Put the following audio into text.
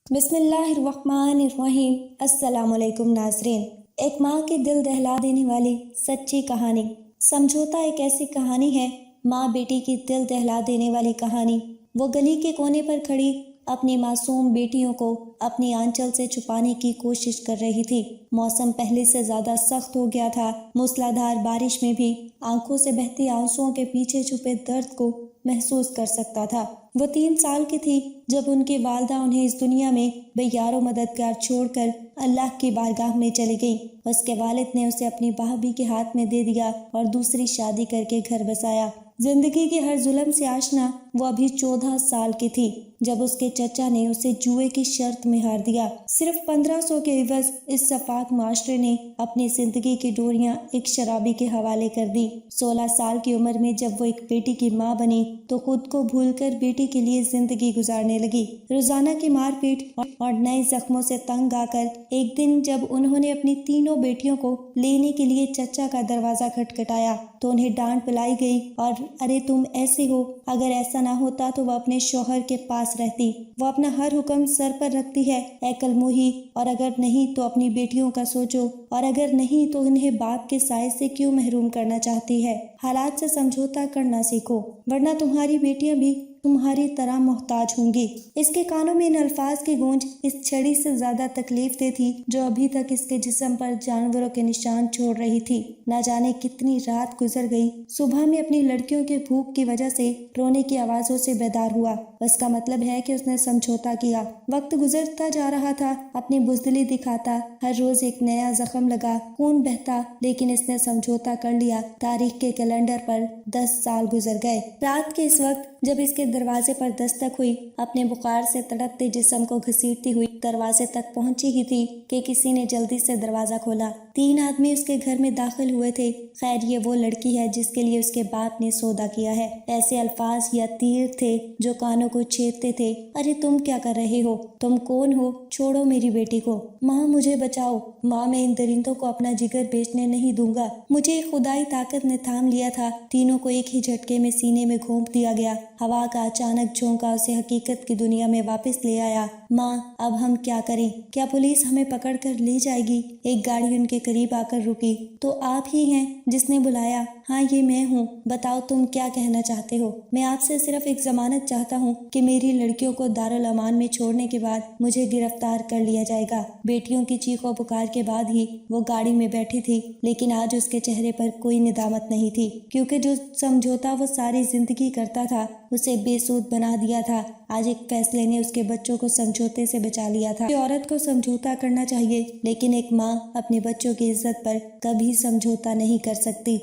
بسم اللہ الرحمن الرحیم۔ السلام علیکم ناظرین۔ ایک ماں کی دل دہلا دینے والی سچی کہانی۔ سمجھوتا ایک ایسی کہانی ہے، ماں بیٹی کی دل دہلا دینے والی کہانی۔ وہ گلی کے کونے پر کھڑی اپنی معصوم بیٹیوں کو اپنی آنچل سے چھپانے کی کوشش کر رہی تھی۔ موسم پہلے سے زیادہ سخت ہو گیا تھا۔ موسلادھار بارش میں بھی آنکھوں سے بہتی آنسوؤں کے پیچھے چھپے درد کو محسوس کر سکتا تھا۔ وہ 3 سال کی تھی جب ان کی والدہ انہیں اس دنیا میں بے یار و مددگار چھوڑ کر اللہ کی بارگاہ میں چلی گئی۔ اس کے والد نے اسے اپنی بھابھی کے ہاتھ میں دے دیا اور دوسری شادی کر کے گھر بسایا۔ زندگی کے ہر ظلم سے آشنا وہ ابھی 14 سال کی تھی جب اس کے چچا نے اسے جوئے کی شرط میں ہار دیا۔ صرف 1500 کے عوض اس شفاق معاشرے نے اپنی زندگی کی ڈوریاں ایک شرابی کے حوالے کر دی۔ 16 سال کی عمر میں جب وہ ایک بیٹی کی ماں بنی تو خود کو بھول کر بیٹی کے لیے زندگی گزارنے لگی۔ روزانہ کی مار پیٹ اور نئے زخموں سے تنگ آ کر ایک دن جب انہوں نے اپنی تینوں بیٹیوں کو لینے کے لیے چچا کا دروازہ کھٹکھٹایا تو انہیں ڈانٹ پلائی گئی اور ارے تم ایسے ہو، اگر ایسا نہ ہوتا تو وہ اپنے شوہر کے پاس رہتی، وہ اپنا ہر حکم سر پر رکھتی ہے اے کلموہی، اور اگر نہیں تو اپنی بیٹیوں کا سوچو، اور اگر نہیں تو انہیں باپ کے سائے سے کیوں محروم کرنا چاہتی ہے۔ حالات سے سمجھوتا کرنا سیکھو ورنہ تمہاری بیٹیاں بھی تمہاری طرح محتاج ہوں گی۔ اس کے کانوں میں ان الفاظ کی گونج اس چھڑی سے زیادہ تکلیف دہ تھی جو ابھی تک اس کے جسم پر جانوروں کے نشان چھوڑ رہی تھی۔ نہ جانے کتنی رات گزر گئی، صبح میں اپنی لڑکیوں کے بھوک کی وجہ سے رونے کی آوازوں سے بیدار ہوا۔ اس کا مطلب ہے کہ اس نے سمجھوتا کیا۔ وقت گزرتا جا رہا تھا، اپنی بزدلی دکھاتا، ہر روز ایک نیا زخم لگا، خون بہتا، لیکن اس نے سمجھوتا کر لیا۔ تاریخ کے کیلنڈر پر 10 سال گزر گئے۔ رات کے اس وقت جب اس کے دروازے پر دستک ہوئی، اپنے بخار سے تڑپتے جسم کو گھسیٹتی ہوئی دروازے تک پہنچی ہی تھی کہ کسی نے جلدی سے دروازہ کھولا۔ 3 آدمی اس کے گھر میں داخل ہوئے تھے۔ خیر یہ وہ لڑکی ہے جس کے لیے اس کے باپ نے سودا کیا ہے۔ ایسے الفاظ یا تیر تھے جو کانوں کو چھیدتے تھے۔ ارے تم کیا کر رہے ہو؟ تم کون ہو؟ چھوڑو میری بیٹی کو۔ ماں مجھے بچاؤ، ماں میں ان درندوں کو اپنا جگر بیچنے نہیں دوں گا۔ مجھے ایک خدائی طاقت نے تھام لیا تھا۔ تینوں کو ایک ہی جھٹکے میں سینے میں گھونپ دیا گیا۔ ہوا کا اچانک جھونکا اسے حقیقت کی دنیا میں واپس لے آیا۔ ماں اب ہم کیا کریں؟ کیا پولیس ہمیں پکڑ کر لے جائے گی؟ ایک گاڑی ان کے قریب آ کر رکی۔ تو آپ ہی ہیں جس نے بلایا؟ ہاں یہ میں ہوں، بتاؤ تم کیا کہنا چاہتے ہو؟ میں آپ سے صرف ایک ضمانت چاہتا ہوں کہ میری لڑکیوں کو دارالامان میں چھوڑنے کے بعد مجھے گرفتار کر لیا جائے گا۔ بیٹیوں کی چیخ و پکار کے بعد ہی وہ گاڑی میں بیٹھی تھی، لیکن آج اس کے چہرے پر کوئی ندامت نہیں تھی، کیونکہ جو سمجھوتا وہ ساری زندگی کرتا تھا اسے بے سود بنا دیا تھا۔ آج ایک فیصلے نے اس کے بچوں کو سمجھوتے سے بچا لیا تھا۔ عورت کو سمجھوتا کرنا چاہیے، لیکن ایک ماں اپنے بچوں کی عزت پر کبھی سمجھوتا نہیں کر سکتی۔